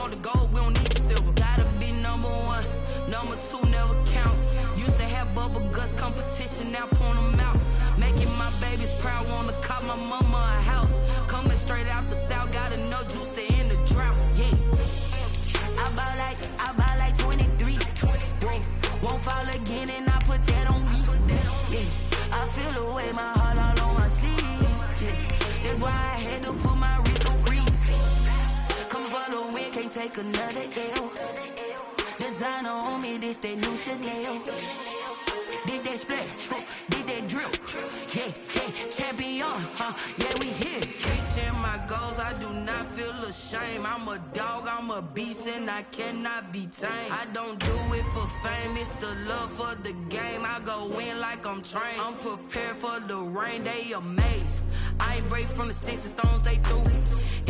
want the gold, we don't need the silver. Gotta be number one, number two never count. Used to have bubble guts competition, now point them out. Making my babies proud, wanna cop my mama a house. Coming straight out the south, got enough juice to end the drought. Yeah, I buy like 23. Whoa, won't fall again and I put that on me. Yeah, I feel the way, my heart all on my sleeve. Yeah, that's why I had to put my wrist on freeze. Coming for the win, can't take another L. Designer on me, this that new Chanel. Did that splash, did that drill. Yeah, champion, yeah, we here. Reaching my goals, I do not feel ashamed. I'm a dog, I'm a beast, and I cannot be tamed. I don't do it for fame, it's the love for the game. I go in like I'm trained. I'm prepared for the rain, they amazed. I ain't break from the sticks and stones they threw.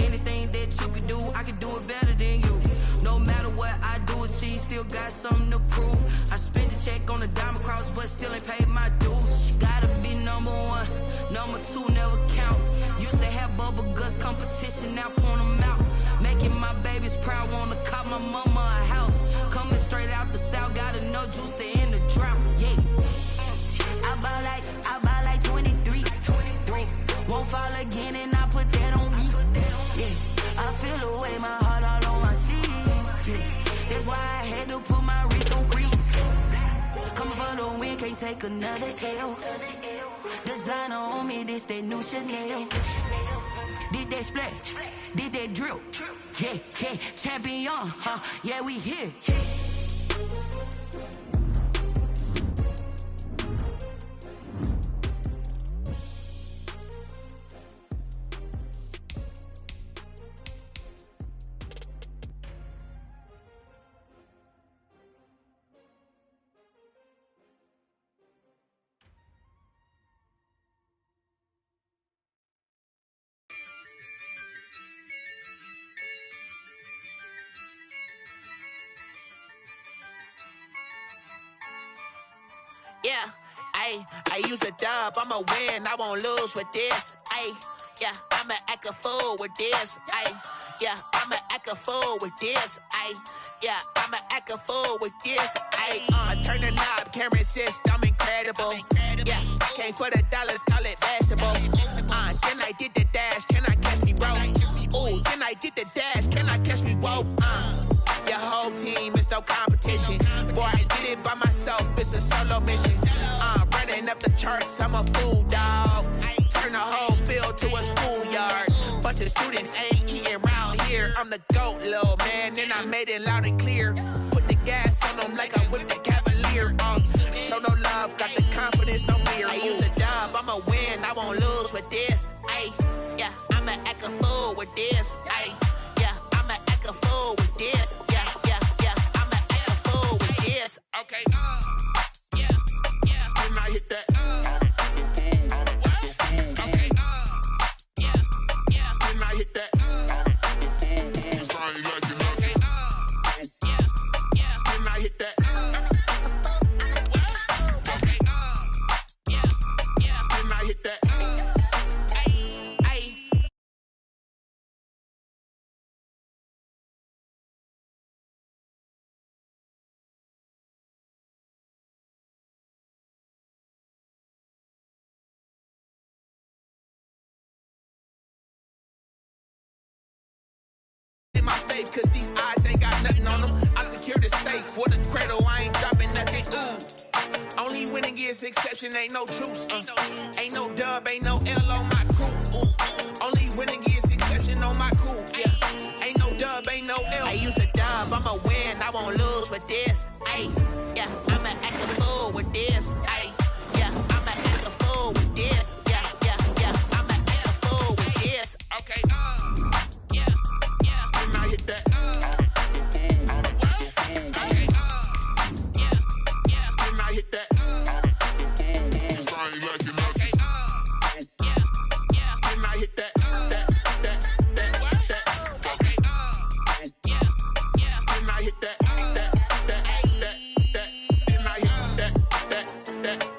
Anything that you can do, I can do it better than you. No matter what I do, achieve, still got something to prove. I spent the check on the diamond cross, but still ain't paid my dues. Gotta be number one, number two never count. Used to have bubble guts competition, now point them out. Making my babies proud, wanna cop my mama a house. Coming straight out the south, got enough juice to end the drought. Yeah, I buy like 23. Won't fall again and I put that on me. Yeah, I feel the way, my heart all on my sleeve. Yeah, that's why I had to put my wrist on freeze. Coming for the win, can't take another L. Designer on me, this that new Chanel. Did that splash, did that drill. Yeah, champion, yeah, we here. Yeah, I use a dub, I'ma win, I won't lose with this. Yeah, I'ma act a fool with this. Yeah, I'ma act a fool with this. Yeah, I'ma act a fool with this. Turn the knob, camera assist, I'm incredible. Yeah, came for the dollars, call it vegetable. Then I did the dash, can I catch me, bro? Ooh, then I did the dash, can I catch me, whoa? Your whole team is no competition. Boy, I did it by myself, it's a solo mission. Running up the charts, I'm a fool, dog. Turn the whole field to a schoolyard. Bunch of students ain't eating round here. I'm the GOAT, little man, and I made it loud and clear. Put the gas on them like I'm with the Cavalier. Show no love, got the confidence, no fear. I use a dub, I'ma win, I won't lose with this. Yeah, I'ma act a fool with this. Yeah, I'ma act a fool with this. Yeah, I'ma act a fool with this. Okay, yeah, and I hit that. Okay, yeah, and I hit that. It's I ain't like it. Okay, yeah, and I hit that. Okay, yeah, and I hit that. In my face, cause these odds ain't got nothing on them. I secure the safe for the cradle, I ain't dropping nothing. Only winning is exception, ain't no truce. Ain't no dub, ain't no L on my crew. Only winning is exception on my crew. Yeah, ain't no dub, ain't no L. I use a dub, I'ma win, I won't lose with this. Yeah, I'ma act a fool with this. Yeah, I'ma act a fool with this. Yeah, I'ma act a fool with this. Okay, and I hit that. Okay, and I hit that. It's I ain't like it. Okay, and I hit that. Okay, and I hit that. And I hit that.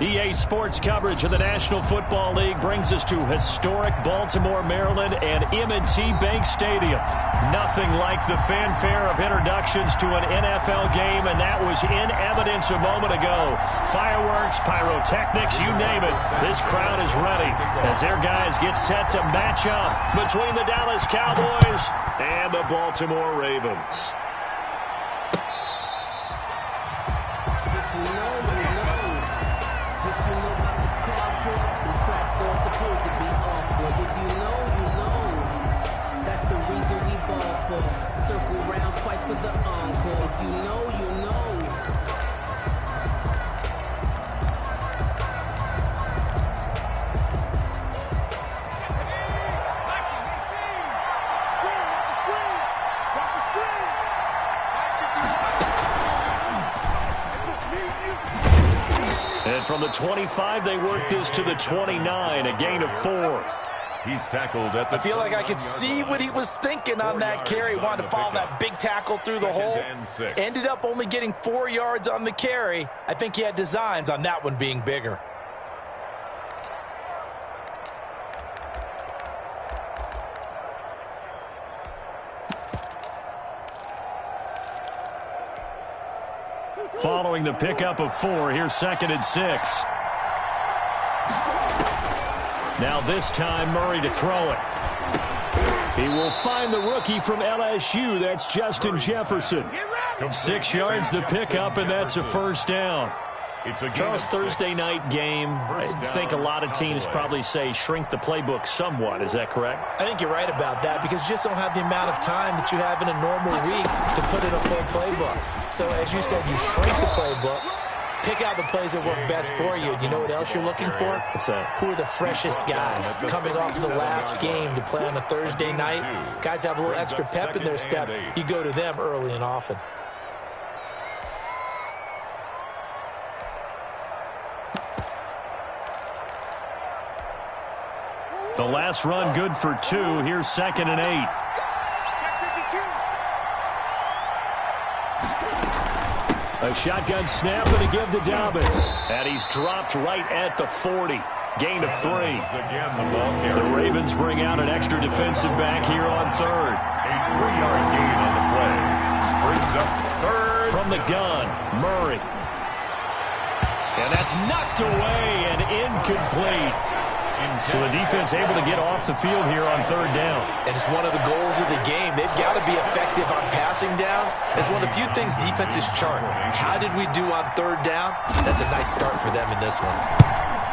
EA Sports coverage of the National Football League brings us to historic Baltimore, Maryland, and M&T Bank Stadium. Nothing like the fanfare of introductions to an NFL game, and that was in evidence a moment ago. Fireworks, pyrotechnics, you name it. This crowd is ready as their guys get set to match up between the Dallas Cowboys and the Baltimore Ravens. Circle round twice for the encore. If you know, you know. And from the 25, they work this to the 29, a gain of 4. He's tackled at the I feel like I could see what he was thinking on that carry. Wanted to follow that big tackle through the hole. Ended up only getting 4 yards on the carry. I think he had designs on that one being bigger. Following the pickup of 4, here's 2nd and 6. Now this time, Murray to throw it. He will find the rookie from LSU. That's Justin Jefferson. 6 yards the pickup, and that's a first down. Charles, Thursday night game, I think a lot of teams probably say shrink the playbook somewhat. Is that correct? I think you're right about that because you just don't have the amount of time that you have in a normal week to put in a full playbook. So as you said, you shrink the playbook. Pick out the plays that work best for you. You know what else you're looking for? What's that? Who are the freshest guys coming off the last game to play on a Thursday night? Guys have a little extra pep in their step. You go to them early and often. The last run good for 2. Here's 2nd and 8. A shotgun snap and a give to Dobbins. And he's dropped right at the 40. Gain of 3. The Ravens bring out an extra defensive back here on 3rd. A 3-yard gain on the play. Brings up 3rd. From the gun, Murray. And that's knocked away and incomplete. So the defense able to get off the field here on 3rd down. And it's one of the goals of the game. They've got to be effective on passing downs. It's one of the few things defenses chart. How did we do on 3rd down? That's a nice start for them in this one.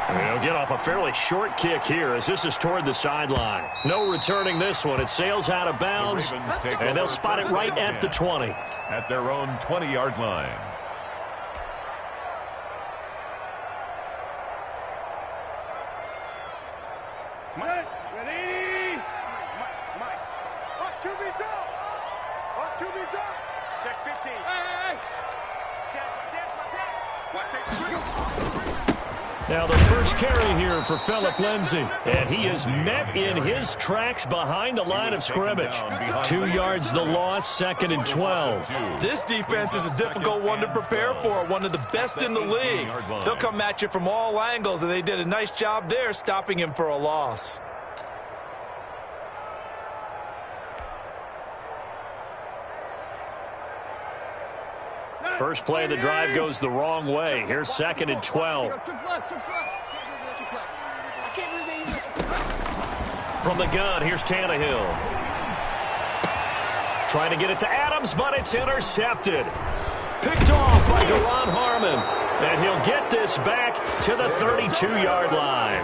And they'll get off a fairly short kick here as this is toward the sideline. No returning this one. It sails out of bounds, and they'll spot it right at the 20. At their own 20-yard line. Mike, ready? Mike. Watch QB drop. Watch QB drop. Check 15. Hey. Check. Watch it. Now the first carry here for Phillip Lindsay. And he is met in his tracks behind the line of scrimmage. 2 yards the loss, 2nd and 12. This defense is a difficult one to prepare for, one of the best in the league. They'll come at you from all angles, and they did a nice job there stopping him for a loss. First play of the drive goes the wrong way. Here's 2nd and 12. From the gun, here's Tannehill. Trying to get it to Adams, but it's intercepted. Picked off by Deron Harmon. And he'll get this back to the 32-yard line.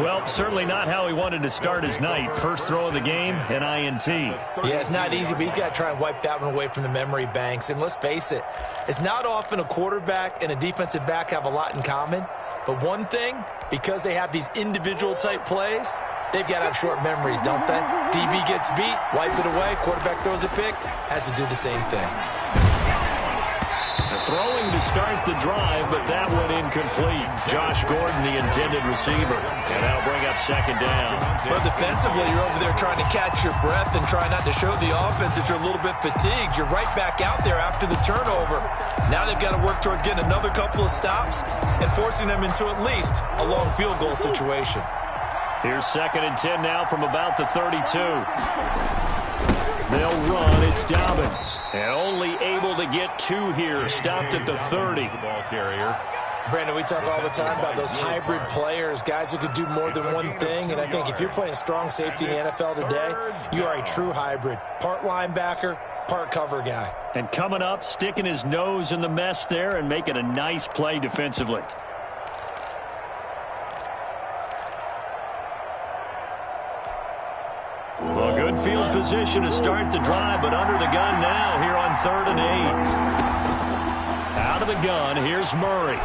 Well, certainly not how he wanted to start his night. First throw of the game, an INT. Yeah, it's not easy, but he's got to try and wipe that one away from the memory banks. And let's face it, it's not often a quarterback and a defensive back have a lot in common. But one thing, because they have these individual type plays, they've got to have short memories, don't they? DB gets beat, wipe it away, quarterback throws a pick, has to do the same thing. Throwing to start the drive, but that one incomplete. Josh Gordon, the intended receiver. And that'll bring up second down. But defensively, you're over there trying to catch your breath and try not to show the offense that you're a little bit fatigued. You're right back out there after the turnover. Now they've got to work towards getting another couple of stops and forcing them into at least a long field goal situation. Here's 2nd and 10 now from about the 32. They'll run. It's Dobbins. And only able to get 2 here. Stopped at the 30. The ball carrier. Brandon, we talk all the time about those hybrid players, guys who could do more than one thing. And I think if you're playing strong safety in the NFL today, you are a true hybrid. Part linebacker, part cover guy. And coming up, sticking his nose in the mess there and making a nice play defensively. Well, good field position to start the drive, but under the gun now here on 3rd and 8. Out of the gun, here's Murray.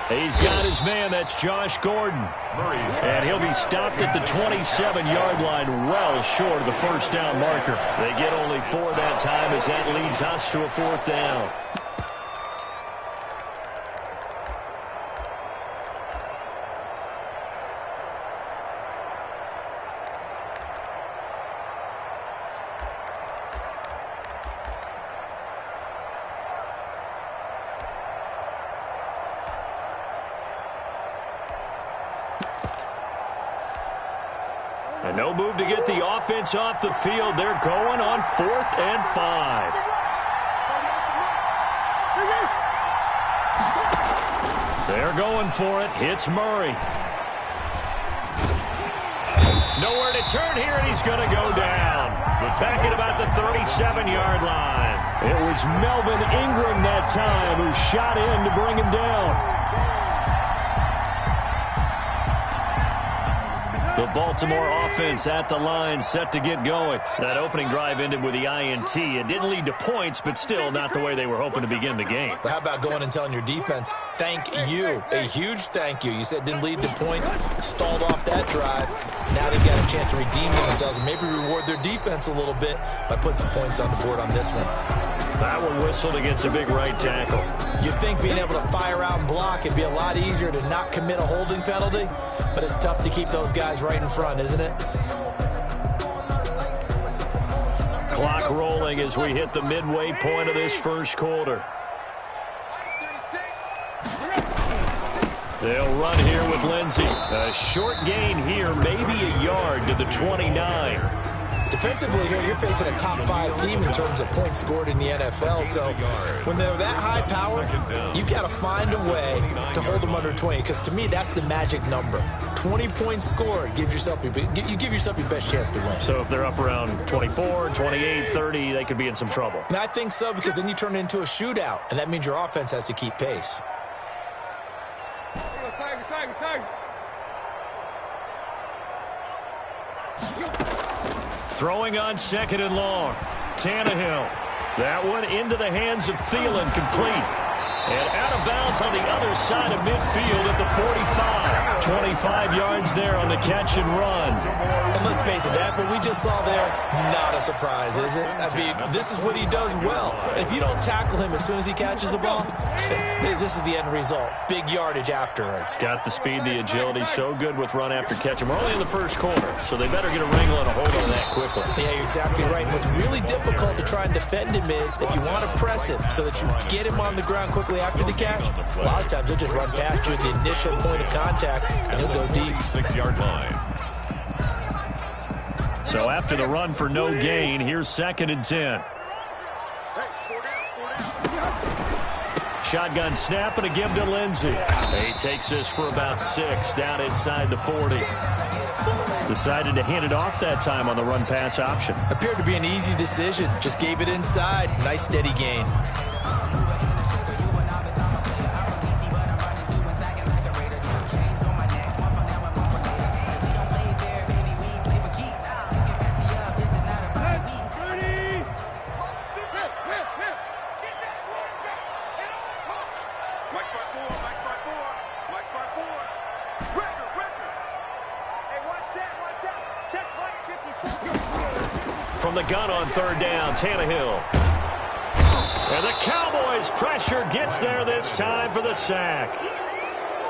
He's got his man. That's Josh Gordon. And he'll be stopped at the 27-yard line, well short of the first down marker. They get only 4 that time as that leads us to a 4th down. And no move to get the offense off the field. They're going on 4th and 5. They're going for it. Hits Murray. Nowhere to turn here, and he's going to go down. Back at about the 37-yard line. It was Melvin Ingram that time who shot in to bring him down. The Baltimore offense at the line, set to get going. That opening drive ended with the INT. It didn't lead to points, but still not the way they were hoping to begin the game. But how about going and telling your defense, thank you, a huge thank you. You said didn't lead to points, stalled off that drive. Now they've got a chance to redeem themselves and maybe reward their defense a little bit by putting some points on the board on this one. That one whistled against a big right tackle. You'd think being able to fire out and block it'd be a lot easier to not commit a holding penalty, but it's tough to keep those guys right in front, isn't it? Clock rolling as we hit the midway point of this first quarter. They'll run here with Lindsey. A short gain here, maybe a yard to the 29. Defensively here, you're facing a top 5 team in terms of points scored in the NFL. So when they're that high power, you've got to find a way to hold them under 20. Because to me, that's the magic number. 20 points scored gives yourself you give yourself your best chance to win. So if they're up around 24, 28, 30, they could be in some trouble. And I think so, because then you turn it into a shootout, and that means your offense has to keep pace. Throwing on 2nd and long. Tannehill. That one into the hands of Thielen, complete. And out of bounds on the other side of midfield at the 45. 25 yards there on the catch and run. And let's face it, that what we just saw there, not a surprise, is it? I mean, this is what he does well. And if you don't tackle him as soon as he catches the ball, this is the end result. Big yardage afterwards. Got the speed, the agility, so good with run after catch. And we're only in the first quarter, so they better get a wrangle and a hold on that quickly. Yeah, you're exactly right. And what's really difficult to try and defend him is if you want to press him so that you get him on the ground quickly after the catch, a lot of times he'll just run past you at the initial point of contact, and he'll go deep. 6-yard line. So after the run for no gain, here's 2nd and 10. Shotgun snap and a give to Lindsey. He takes this for about 6 down inside the 40. Decided to hand it off that time on the run-pass option. Appeared to be an easy decision. Just gave it inside. Nice steady gain. From the gun on 3rd down, Tannehill. And the Cowboys' pressure gets there this time for the sack.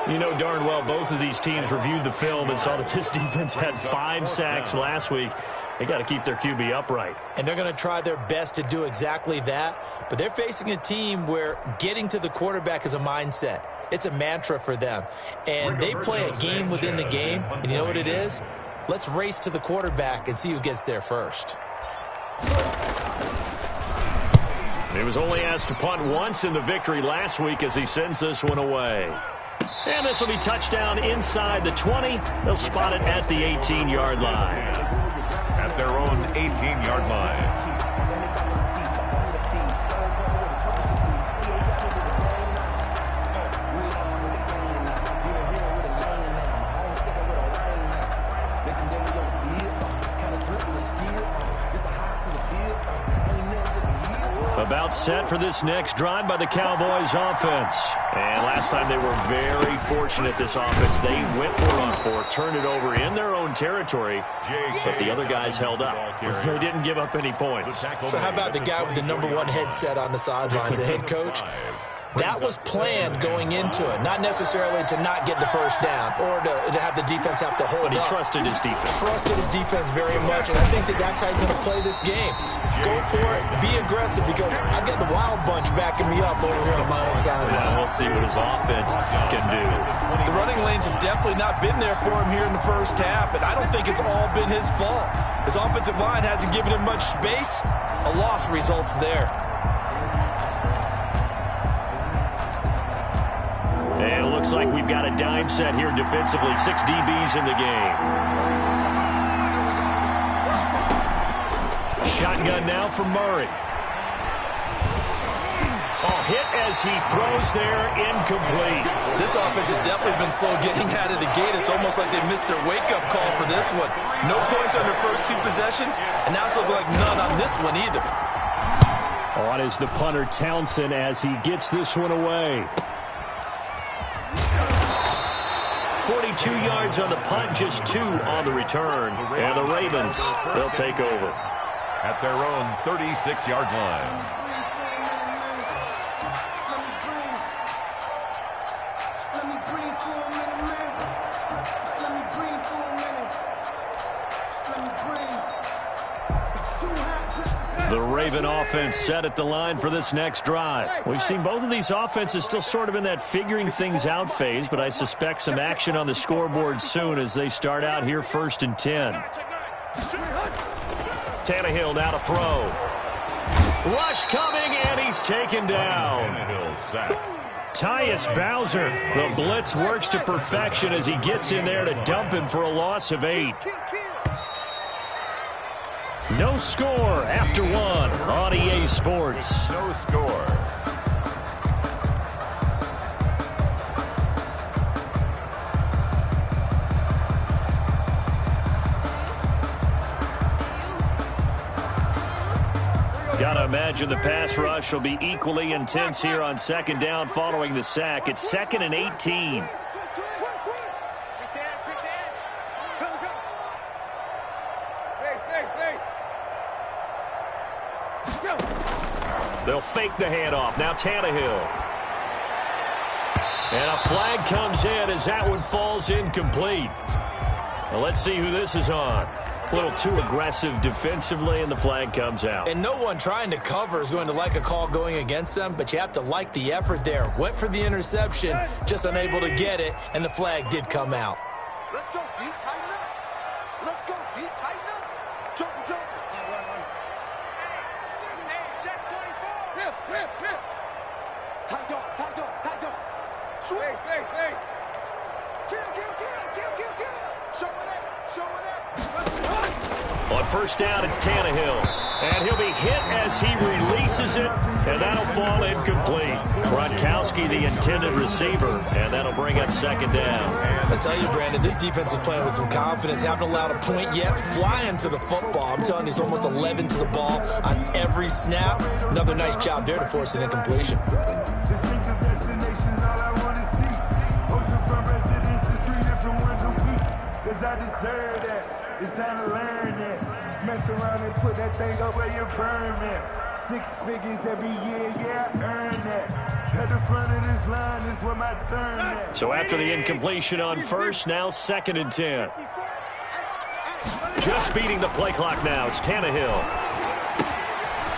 You know darn well both of these teams reviewed the film and saw that this defense had 5 sacks last week. They got to keep their QB upright. And they're going to try their best to do exactly that. But they're facing a team where getting to the quarterback is a mindset. It's a mantra for them. And they play a game within the game. And you know what it is? Let's race to the quarterback and see who gets there first. He was only asked to punt once in the victory last week as he sends this one away. And this will be touchdown inside the 20. They'll spot it at the 18-yard line. At their own 18-yard line. About set for this next drive by the Cowboys offense. And last time they were very fortunate, this offense. They went for it on 4, turned it over in their own territory, but the other guys held up. They didn't give up any points. So how about the guy with the #1 headset on the sidelines, the head coach? That was planned going into it, not necessarily to not get the first down or to have the defense have to hold up. But he trusted his defense. Trusted his defense very much, and I think that's how he's going to play this game. Go for it, be aggressive, because I've got the wild bunch backing me up over here on my own side. Now we'll see what his offense can do. The running lanes have definitely not been there for him here in the first half, and I don't think it's all been his fault. His offensive line hasn't given him much space. A loss results there. And it looks like we've got a dime set here defensively. 6 DBs in the game. Shotgun now for Murray. Oh, hit as he throws there, incomplete. This offense has definitely been slow getting out of the gate. It's almost like they missed their wake-up call for this one. No points on their first 2 possessions, and now it's looking like none on this one either. On is the punter Townsend as he gets this one away. 42 yards on the punt, just 2 on the return. And the Ravens, they'll take over. At their own 36-yard line. The Raven offense set at the line for this next drive. We've seen both of these offenses still sort of in that figuring things out phase, but I suspect some action on the scoreboard soon as they start out here 1st and 10. Tannehill now to throw. Rush coming, and he's taken down. Tyus Bowser, the blitz works to perfection as he gets in there to dump him for a loss of 8. No score after 1 on EA Sports. No score. Gotta imagine the pass rush will be equally intense here on 2nd down following the sack. It's 2nd and 18. They'll fake the handoff. Now Tannehill. And a flag comes in as that one falls incomplete. Well, let's see who this is on. A little too aggressive defensively, and the flag comes out. And no one trying to cover is going to like a call going against them, but you have to like the effort there. Went for the interception, just unable to get it, and the flag did come out. Let's go, D, tighten up. Let's go, D, tighten up. Jump. Check 24. Rip. Tight dog. Sweep. Hey. Kill. Show it up. On 1st down, it's Tannehill. And he'll be hit as he releases it, and that'll fall incomplete. Gronkowski, the intended receiver, and that'll bring up 2nd down. I tell you, Brandon, this defense is playing with some confidence. Haven't allowed a point yet. Flying to the football. I'm telling you, it's almost 11 to the ball on every snap. Another nice job there to force an incompletion. I deserve that. It's time to learn that. Mess around and put that thing up where you burn it. 6 figures every year, yeah, I earn that. At the front of this line is where my turn at. So after the incompletion on first, now 2nd and 10. Just beating the play clock now. It's Tannehill.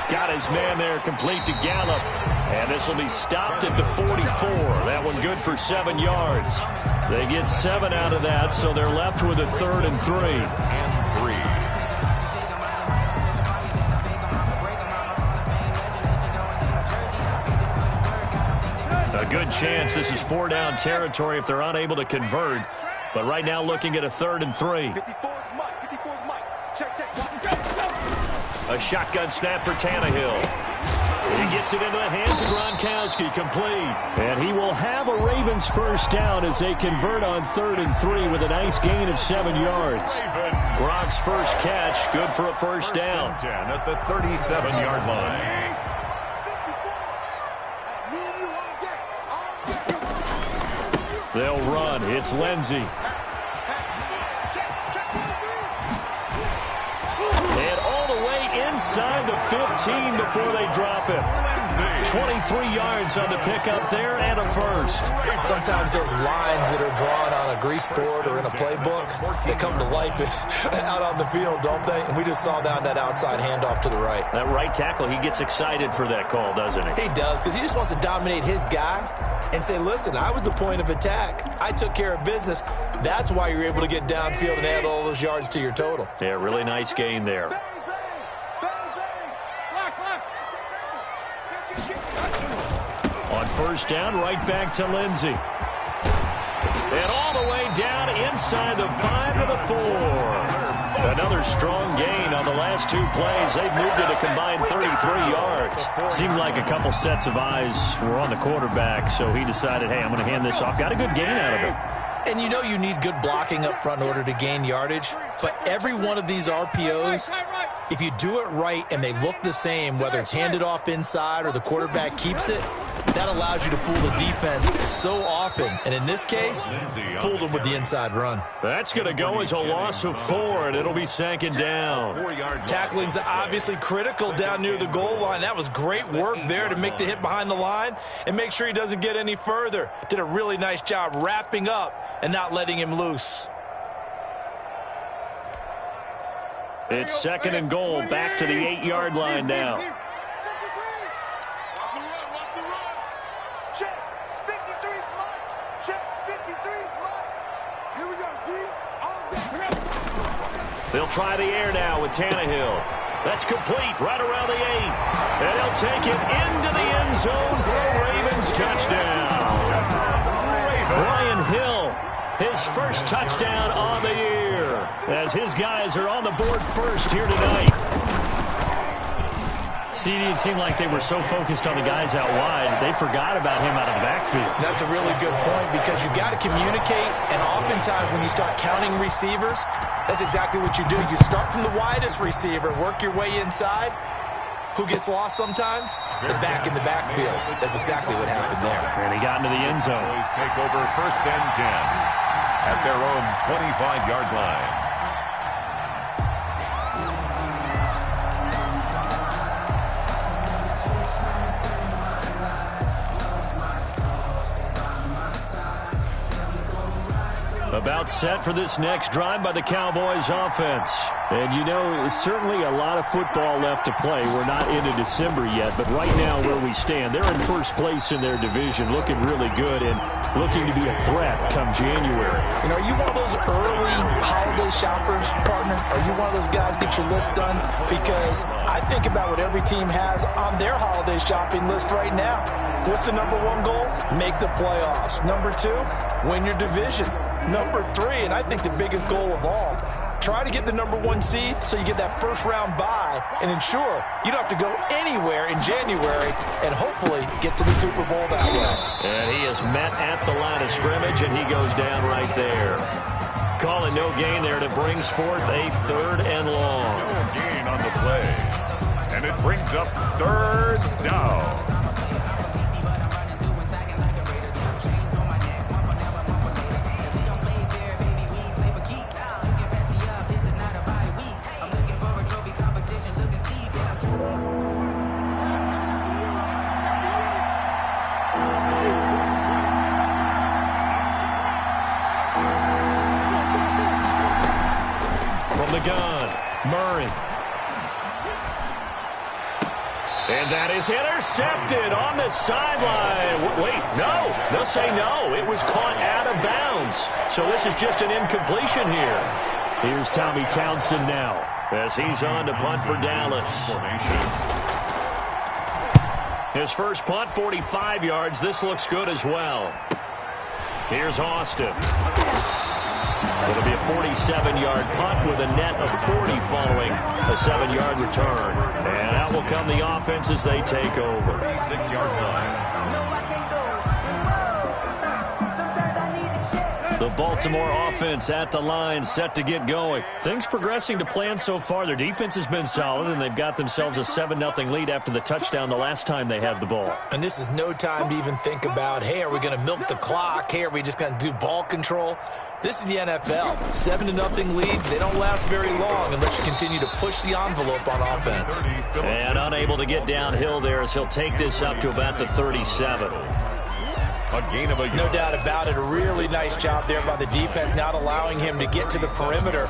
Got his man there complete to Gallup. And this will be stopped at the 44. That one good for 7 yards. They get 7 out of that, so they're left with a 3rd and 3. A good chance this is 4-down territory if they're unable to convert. But right now looking at a 3rd and 3. A shotgun snap for Tannehill. He gets it into the hands of Gronkowski, complete. And he will have a Ravens first down as they convert on 3rd and 3 with a nice gain of 7 yards. Gronk's first catch, good for a first down. 10 at the 37-yard line. They'll run. It's Lindsey. And all the way inside the 15 before they drop him. 23 yards on the pickup there and a first. Sometimes those lines that are drawn on a grease board or in a playbook, they come to life out on the field, don't they? And we just saw down that outside handoff to the right. That right tackle, he gets excited for that call, doesn't he? He does, because he just wants to dominate his guy and say, listen, I was the point of attack. I took care of business. That's why you're able to get downfield and add all those yards to your total. Yeah, really nice gain there. On first down, right back to Lindsey. And all the way down inside the 5 to the 4. Another strong gain on the last 2 plays. They've moved it a combined 33 yards. Seemed like a couple sets of eyes were on the quarterback, so he decided, hey, I'm going to hand this off. Got a good gain out of it. And you know you need good blocking up front in order to gain yardage, but every one of these RPOs, if you do it right and they look the same, whether it's handed off inside or the quarterback keeps it, that allows you to fool the defense so often. And in this case, fooled them with the inside run. That's going to go as a loss of 4, and it'll be 2nd down. Tackling's obviously critical down near the goal line. That was great work there to make the hit behind the line and make sure he doesn't get any further. Did a really nice job wrapping up and not letting him loose. It's 2nd and goal, back to the 8-yard line now. Check, 53's mine. Check, 53's mine. Here we go, D. All day. They'll try the air now with Tannehill. That's complete right around the 8. And he'll take it into the end zone for a Ravens touchdown. Brian Hill, his first touchdown on the year, as his guys are on the board first here tonight. It seemed like they were so focused on the guys out wide, they forgot about him out of the backfield. That's a really good point, because you've got to communicate, and oftentimes when you start counting receivers, that's exactly what you do. You start from the widest receiver, work your way inside. Who gets lost sometimes? The back in the backfield. That's exactly what happened there. And he got into the end zone. Boys take over 1st and 10 at their own 25-yard line. About set for this next drive by the Cowboys offense. And you know, certainly a lot of football left to play. We're not into December yet, but right now where we stand, they're in first place in their division, looking really good and looking to be a threat come January. You know, are you one of those early holiday shoppers, partner? Are you one of those guys get your list done? Because I think about what every team has on their holiday shopping list right now. What's the number 1 goal? Make the playoffs. Number 2, win your division. Number 3, and I think the biggest goal of all, try to get the number 1 seed so you get that first-round bye and ensure you don't have to go anywhere in January and hopefully get to the Super Bowl that way. And he is met at the line of scrimmage, and he goes down right there. Calling no gain there, and it brings forth a 3rd and long. No gain on the play, and it brings up 3rd down. gun. Murray. And that is intercepted on the sideline. Wait, no. They'll say no. It was caught out of bounds. So this is just an incompletion here. Here's Tommy Townsend now as he's on to punt for Dallas. His first punt, 45 yards. This looks good as well. Here's Austin. It'll be a 47-yard punt with a net of 40 following a 7-yard return. And out will come the offense as they take over. 36-yard line. The Baltimore offense at the line, set to get going. Things progressing to plan so far. Their defense has been solid, and they've got themselves a 7-0 lead after the touchdown the last time they had the ball. And this is no time to even think about, hey, are we going to milk the clock? Hey, are we just going to do ball control? This is the NFL. 7-0 leads, they don't last very long unless you continue to push the envelope on offense. And unable to get downhill there as he'll take this up to about the 37. A gain of a yard. No doubt about it. A really nice job there by the defense, not allowing him to get to the perimeter.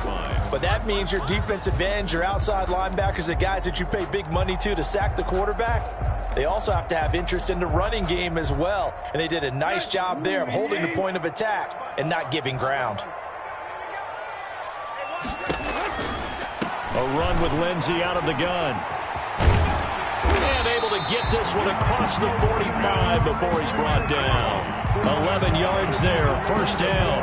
But that means your defensive ends, your outside linebackers, the guys that you pay big money to sack the quarterback, they also have to have interest in the running game as well. And they did a nice job there of holding the point of attack and not giving ground. A run with Lindsey out of the gun. And able to get this one across the 45 before he's brought down. 11 yards there, first down.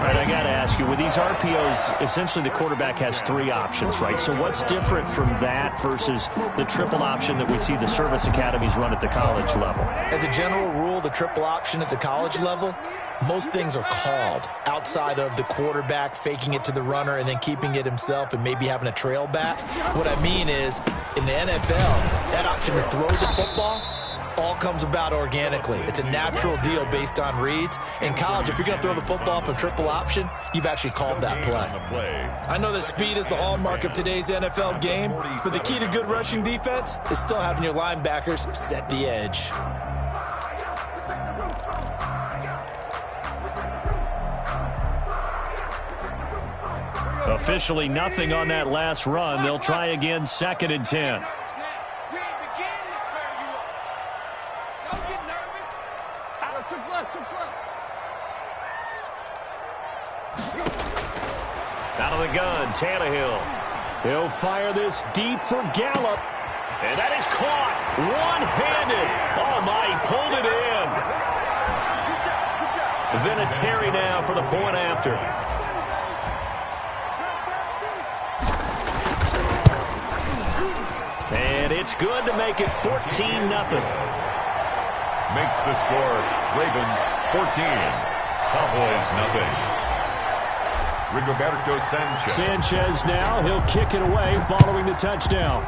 All right, I got to ask you, with these RPOs, essentially the quarterback has 3 options, right? So what's different from that versus the triple option that we see the service academies run at the college level? As a general rule, the triple option at the college level, most things are called outside of the quarterback faking it to the runner and then keeping it himself and maybe having a trail back. What I mean is, in the NFL, that option to throw the football all comes about organically. It's a natural deal based on reads. In college, if you're going to throw the football for triple option, you've actually called that play. I know that speed is the hallmark of today's NFL game, but the key to good rushing defense is still having your linebackers set the edge. Officially nothing on that last run. They'll try again, 2nd and 10. Out of the gun, Tannehill. He'll fire this deep for Gallup. And that is caught one-handed. Oh, my, he pulled it in. Vinatieri now for the point after. And it's good to make it 14-0. Makes the score Ravens 14, Cowboys nothing. Rigoberto Sanchez. Sanchez now, he'll kick it away following the touchdown.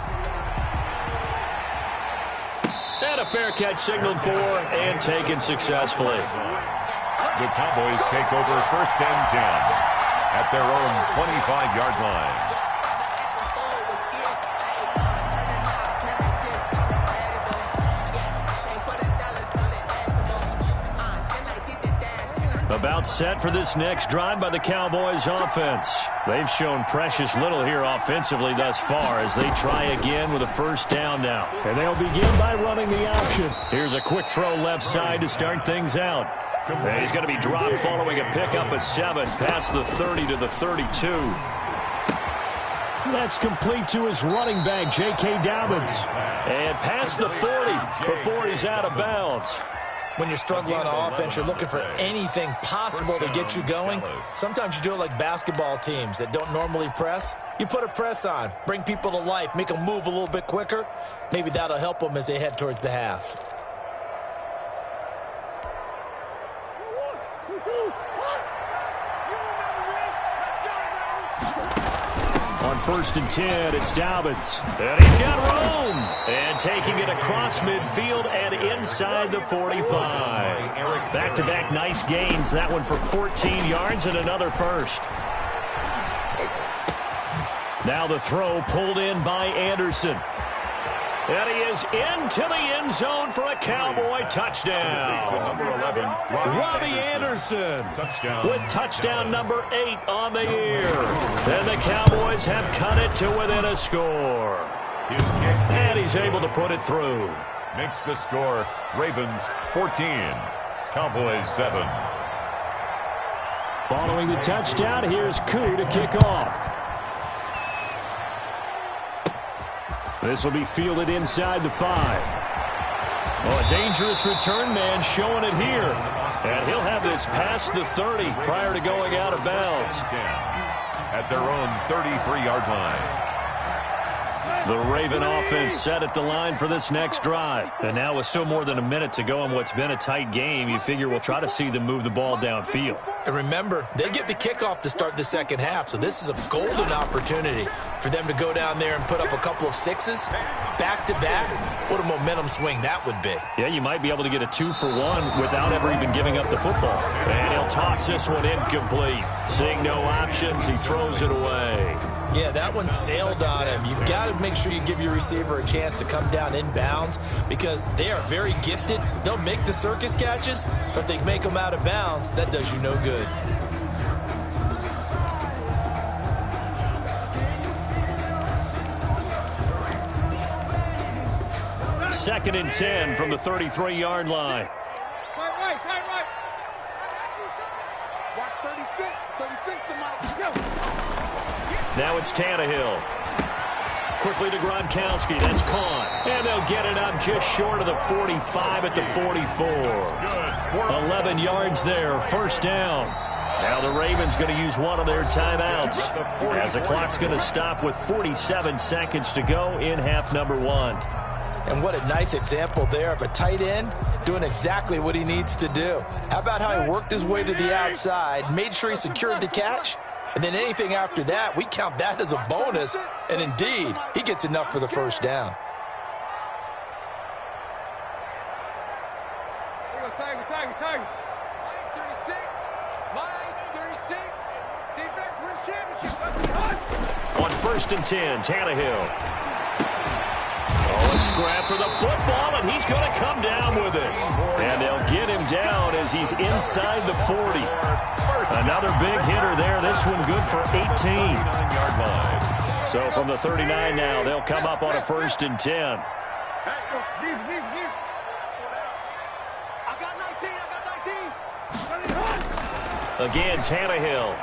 And a fair catch signaled for and taken successfully. The Cowboys take over 1st and 10 at their own 25-yard line. About set for this next drive by the Cowboys offense. They've shown precious little here offensively thus far as they try again with a 1st down now. And they'll begin by running the option. Here's a quick throw left side to start things out. And he's going to be dropped following a pickup of 7 past the 30 to the 32. That's complete to his running back, J.K. Dobbins. And past the 40 before he's out of bounds. When you're struggling on offense, you're looking for anything possible to get you going. Sometimes you do it like basketball teams that don't normally press. You put a press on, bring people to life, make them move a little bit quicker. Maybe that'll help them as they head towards the half. On 1st and 10, it's Dobbins. And he's got room. And taking it across midfield and inside the 45. Back-to-back nice gains. That one for 14 yards and another first. Now the throw pulled in by Anderson. And he is into the end zone for a Cowboy touchdown. Number 11, Robbie Anderson Touchdown. with touchdown number 8 on the year. And the Cowboys have cut it to within a score. His kick And he's able to put it through. makes the score Ravens 14, Cowboys 7. Following the touchdown, here's Koo to kick off. This will be fielded inside the 5. Oh, a dangerous return man showing it here. And he'll have this past the 30 prior to going out of bounds. At their own 33-yard line. The Raven offense set at the line for this next drive. And now with still more than a minute to go in what's been a tight game, you figure we'll try to see them move the ball downfield. And remember, they get the kickoff to start the second half, so this is a golden opportunity for them to go down there and put up a couple of sixes back-to-back. What a momentum swing that would be. Yeah, you might be able to get a 2-for-1 without ever even giving up the football. And he'll toss this one incomplete. Seeing no options, he throws it away. Yeah, that one sailed on him. You've got to make sure you give your receiver a chance to come down inbounds because they are very gifted. They'll make the circus catches, but they make them out of bounds. That does you no good. Second and 10 from the 33-yard line. Right. Watch 36 to Mike. Go. Now it's Tannehill. Quickly to Gronkowski. That's caught. And they'll get it up just short of the 45 at the 44. 11 yards there. First down. Now the Ravens going to use one of their timeouts as the clock's going to stop with 47 seconds to go in half number 1. And what a nice example there of a tight end doing exactly what he needs to do. How about how he worked his way to the outside, made sure he secured the catch, and then anything after that, we count that as a bonus. And indeed, he gets enough for the first down. Line 36. Defense wins championship. On first and 10, Tannehill. Oh, a scrap for the football, and he's going to come down with it. And they'll get him down as he's inside the 40. Another big hitter there. This one good for 18. So from the 39 now, they'll come up on a first and 10. I got 19. Again, Tannehill.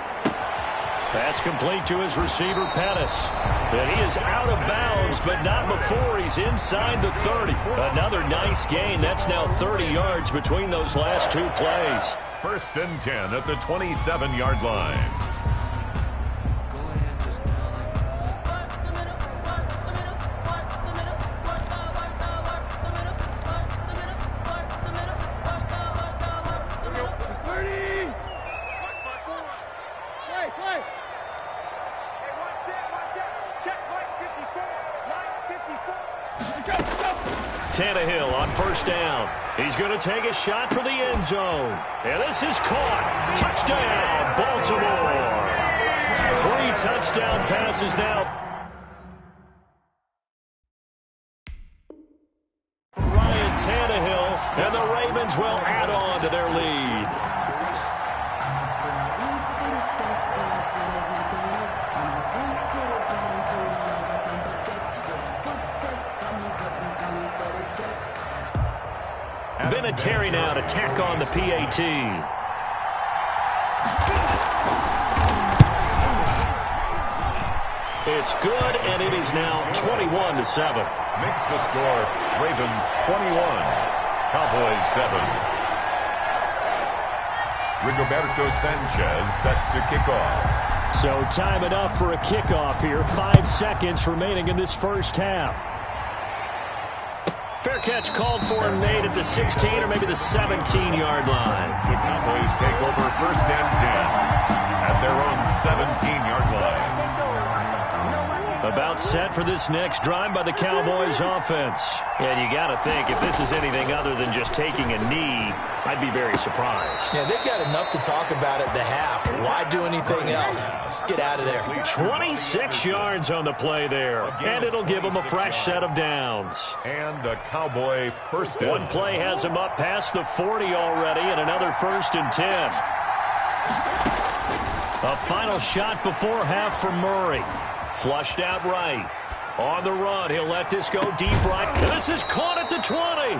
That's complete to his receiver, Pettis. And he is out of bounds, but not before he's inside the 30. Another nice gain. That's now 30 yards between those last two plays. First and 10 at the 27-yard line. Tannehill on first down. He's going to take a shot for the end zone. And this is caught. Touchdown, Baltimore. 3 touchdown passes now. Ryan Tannehill, and the Ravens will add on to their lead. Vinatieri now to tack on the PAT. It's good, and it is now 21-7. Makes the score Ravens 21, Cowboys 7. Rigoberto Sanchez set to kick off. So time enough for a kickoff here. 5 seconds remaining in this first half. Fair catch called for and made at the 16 or maybe the 17-yard line. The Cowboys take over first and 10 at their own 17-yard line. About set for this next drive by the Cowboys offense. And you got to think, if this is anything other than just taking a knee, I'd be very surprised. Yeah, they've got enough to talk about at the half. Why do anything else? Just get out of there. 26 yards on the play there. And it'll give them a fresh set of downs. And a Cowboy first down. One play has him up past the 40 already, and another 1st and 10. A final shot before half for Murray. Flushed out right. On the run, he'll let this go deep right. And this is caught at the 20.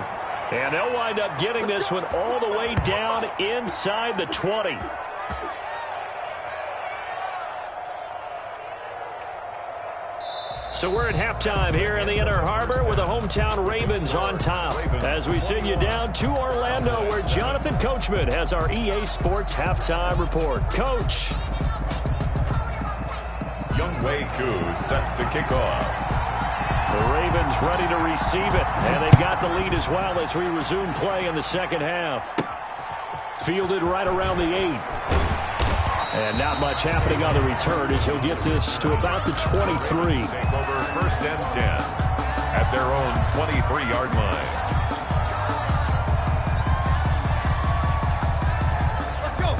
And they'll wind up getting this one all the way down inside the 20. So we're at halftime here in the Inner Harbor with the hometown Ravens on top. As we send you down to Orlando, where Jonathan Coachman has our EA Sports halftime report. Coach. Younghoe Koo set to kick off. The Ravens ready to receive it, and they've got the lead as well as we resume play in the second half. Fielded right around the 8. And not much happening on the return as he'll get this to about the 23. Take over 1st and 10 at their own 23-yard line.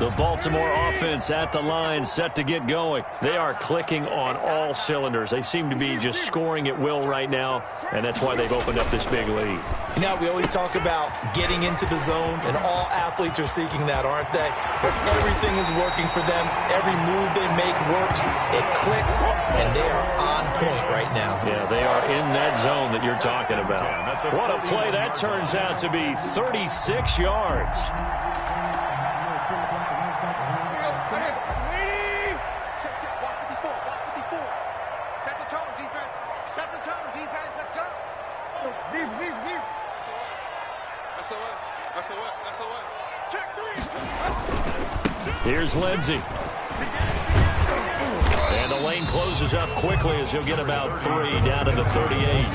The Baltimore offense at the line, set to get going. They are clicking on all cylinders. They seem to be just scoring at will right now, and that's why they've opened up this big lead. You know, we always talk about getting into the zone, and all athletes are seeking that, aren't they? But everything is working for them. Every move they make works. It clicks, and they are on point right now. Yeah, they are in that zone that you're talking about. What a play that turns out to be, 36 yards. Here's Lindsey. And the lane closes up quickly as he'll get about 3 down to the 38.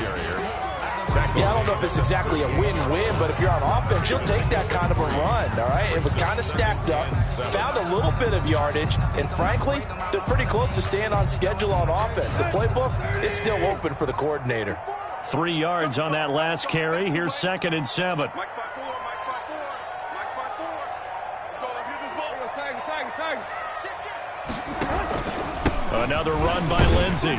Yeah, I don't know if it's exactly a win-win, but if you're on offense, you'll take that kind of a run, all right? It was kind of stacked up, found a little bit of yardage, and frankly, they're pretty close to staying on schedule on offense. The playbook is still open for the coordinator. 3 yards on that last carry. Here's 2nd and 7. Another run by Lindsey.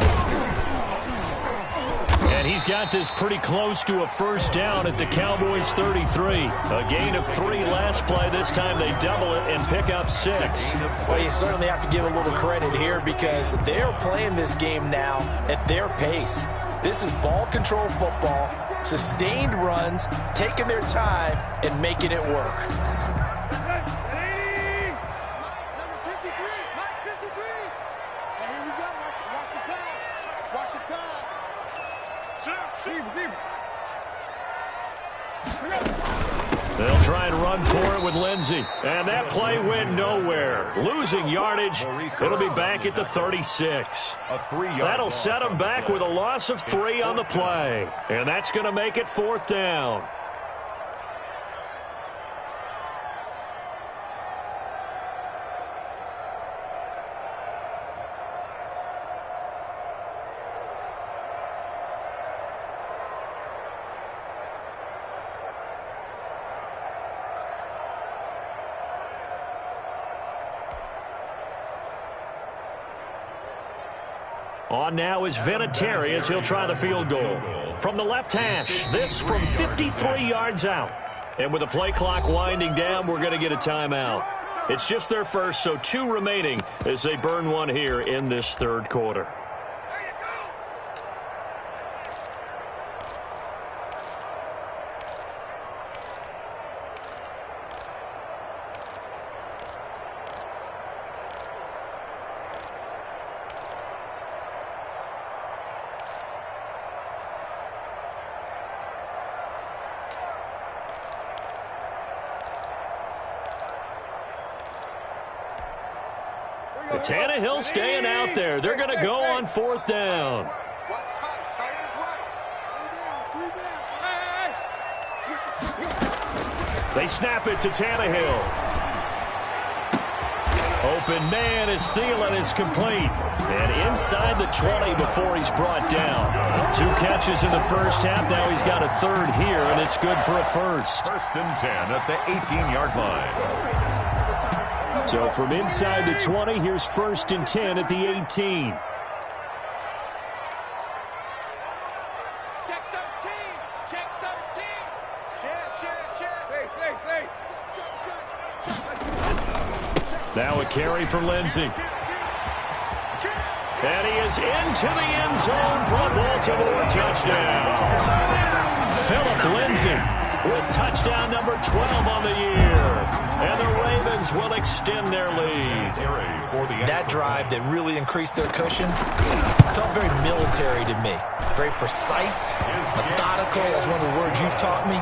And he's got this pretty close to a 1st down at the Cowboys' 33. A gain of 3 last play. This time they double it and pick up 6. Well, you certainly have to give a little credit here because they're playing this game now at their pace. This is ball control football, sustained runs, taking their time and making it work. They'll try and run for it with Lindsey. And that play went nowhere. Losing yardage. It'll be back at the 36. That'll set them back with a loss of 3 on the play. And that's going to make it 4th down. On now is Vinatieri as he'll try the field goal. From the left hash, this from 53 yards out. And with the play clock winding down, we're going to get a timeout. It's just their first, so 2 remaining as they burn one here in this 3rd quarter. Tannehill staying out there. They're going to go on 4th down. They snap it to Tannehill. Open man is Thielen. It's complete. And inside the 20 before he's brought down. 2 catches in the first half. Now he's got a third here, and it's good for a first. First and 10 at the 18-yard line. So from inside the 20, here's first and 10 at the 18. Check 13. Check 13. Check. Now a carry for Lindsey. And he is into the end zone for a Baltimore touchdown. Philip Lindsey with touchdown number 12 on the year. And the Ravens will extend their lead. That drive that really increased their cushion felt very military to me. Very precise, methodical. That's one of the words you've taught me.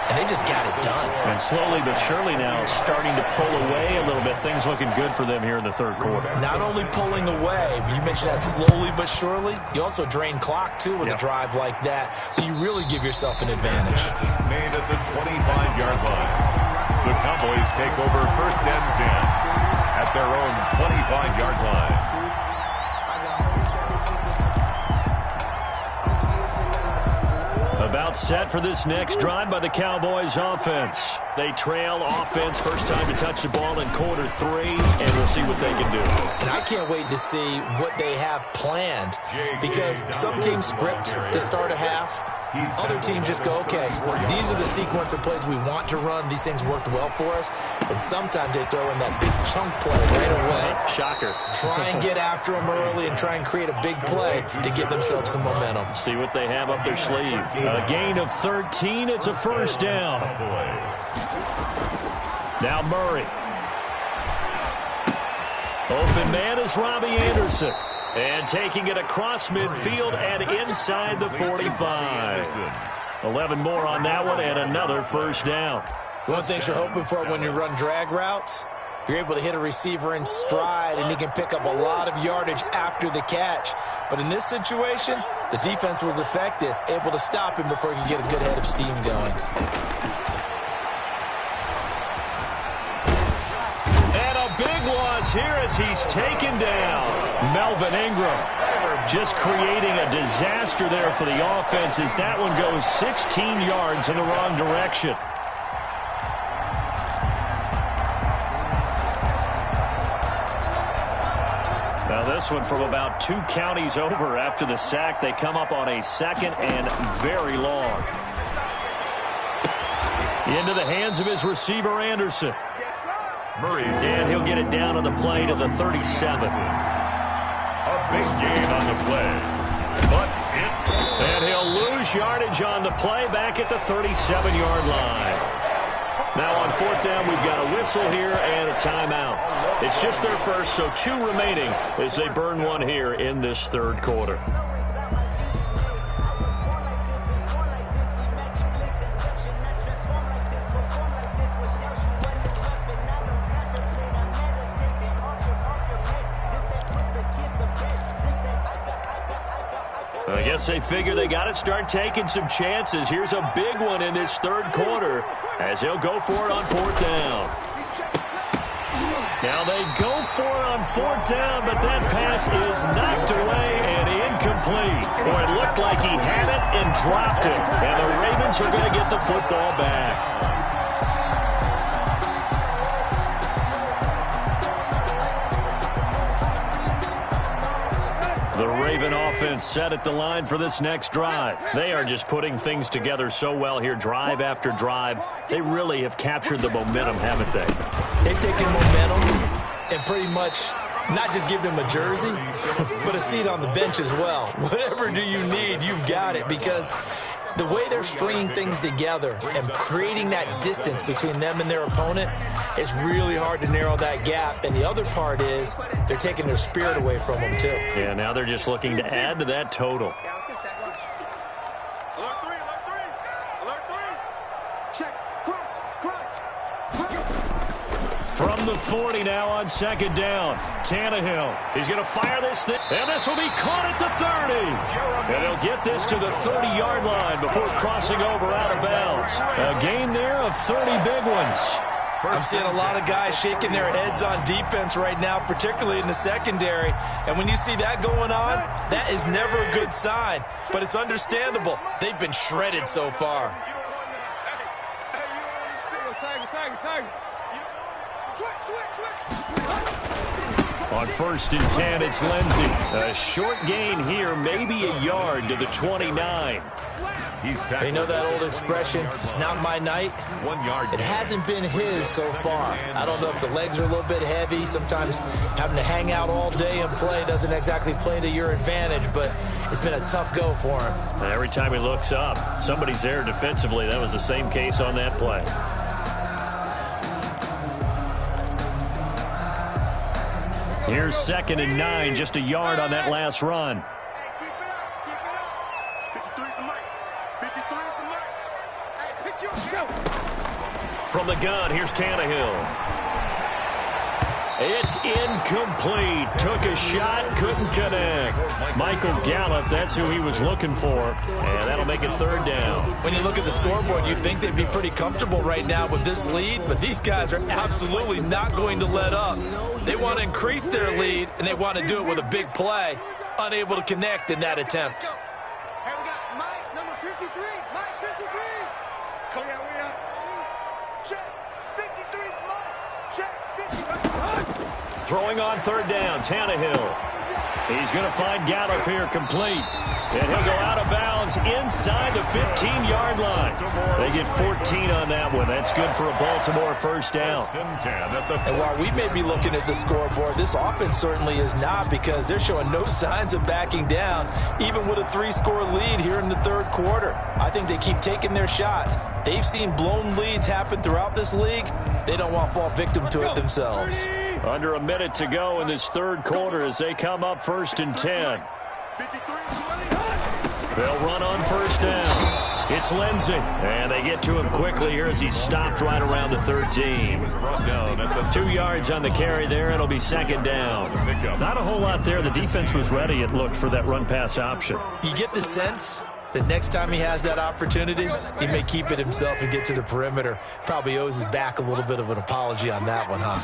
And they just got it done. And slowly but surely now starting to pull away a little bit. Things looking good for them here in the third quarter. Not only pulling away, but you mentioned that slowly but surely. You also drain clock, too, with a drive like that. So you really give yourself an advantage. Made at the 25-yard line. The Cowboys take over first and 10 at their own 25-yard line. About set for this next drive by the Cowboys offense. They trail offense, first time to touch the ball in quarter 3, and we'll see what they can do. And I can't wait to see what they have planned, because some teams script to start a half. Other teams just go, okay, these are the sequence of plays we want to run. These things worked well for us. And sometimes they throw in that big chunk play right away. Shocker. Try and get after them early and try and create a big play to give themselves some momentum. See what they have up their sleeve. A gain of 13. It's a first down. Now Murray. Open man is Robbie Anderson. And taking it across midfield and inside the 45. 11 more on that one and another first down. One of the things you're hoping for when you run drag routes, you're able to hit a receiver in stride and he can pick up a lot of yardage after the catch. But in this situation, the defense was effective, able to stop him before he could get a good head of steam going. Here as he's taken down. Melvin Ingram just creating a disaster there for the offense as that one goes 16 yards in the wrong direction. Now this one from about 2 counties over after the sack. They come up on a second and very long. Into the hands of his receiver, Anderson. And he'll get it down on the play to the 37. A big gain on the play. And he'll lose yardage on the play back at the 37-yard line. Now on fourth down, we've got a whistle here and a timeout. It's just their first, so 2 remaining as they burn one here in this third quarter. I guess they figure they got to start taking some chances. Here's a big one in this third quarter as he'll go for it on fourth down. Now they go for it on fourth down, but that pass is knocked away and incomplete. Boy, it looked like he had it and dropped it. And the Ravens are going to get the football back. The Raven offense set at the line for this next drive. They are just putting things together so well here, drive after drive. They really have captured the momentum, haven't they? They've taken momentum and pretty much not just give them a jersey, but a seat on the bench as well. Whatever do you need, you've got it, because the way they're stringing things together and creating that distance between them and their opponent, it's really hard to narrow that gap. And the other part is they're taking their spirit away from them, too. Yeah, now they're just looking to add to that total. Yeah, let's get set. Lunch. Alert 3, alert 3. Alert 3. Check. Crunch. From the 40 now on second down. Tannehill. He's going to fire this thing. And this will be caught at the 30. And they'll get this to the 30-yard line before crossing over out of bounds. A gain there of 30 big ones. I'm seeing a lot of guys shaking their heads on defense right now, particularly in the secondary. And when you see that going on, that is never a good sign. But it's understandable. They've been shredded so far. On 1st and 10, it's Lindsey. A short gain here, maybe a yard to the 29. You know that old expression, it's not my night? 1 yard. It hasn't been his so far. I don't know if the legs are a little bit heavy. Sometimes having to hang out all day and play doesn't exactly play to your advantage, but it's been a tough go for him. Every time he looks up, somebody's there defensively. That was the same case on that play. Here's 2nd and 9, just a yard on that last run. From the gun, here's Tannehill. It's incomplete. Took a shot, couldn't connect. Michael Gallup, that's who he was looking for. And that'll make it 3rd down. When you look at the scoreboard, you'd think they'd be pretty comfortable right now with this lead, but these guys are absolutely not going to let up. They want to increase their lead, and they want to do it with a big play. Unable to connect in that attempt. Hey, we got Mike, number 53. Mike 53. Come here, we up. Check. 53's Mike. Check. 53. Throwing on 3rd down, Tannehill. He's going to find Gallup here complete. And he'll go out of bounds inside the 15-yard line. They get 14 on that one. That's good for a Baltimore 1st down. And while we may be looking at the scoreboard, this offense certainly is not, because they're showing no signs of backing down, even with a 3-score lead here in the 3rd quarter. I think they keep taking their shots. They've seen blown leads happen throughout this league. They don't want to fall victim to it themselves. Under a minute to go in this 3rd quarter as they come up 1st and 10. They'll run on 1st down. It's Lindsey. And they get to him quickly here as he's stopped right around the 13. 2 yards on the carry there. It'll be 2nd down. Not a whole lot there. The defense was ready, it looked, for that run-pass option. You get the sense that next time he has that opportunity, he may keep it himself and get to the perimeter. Probably owes his back a little bit of an apology on that one, huh?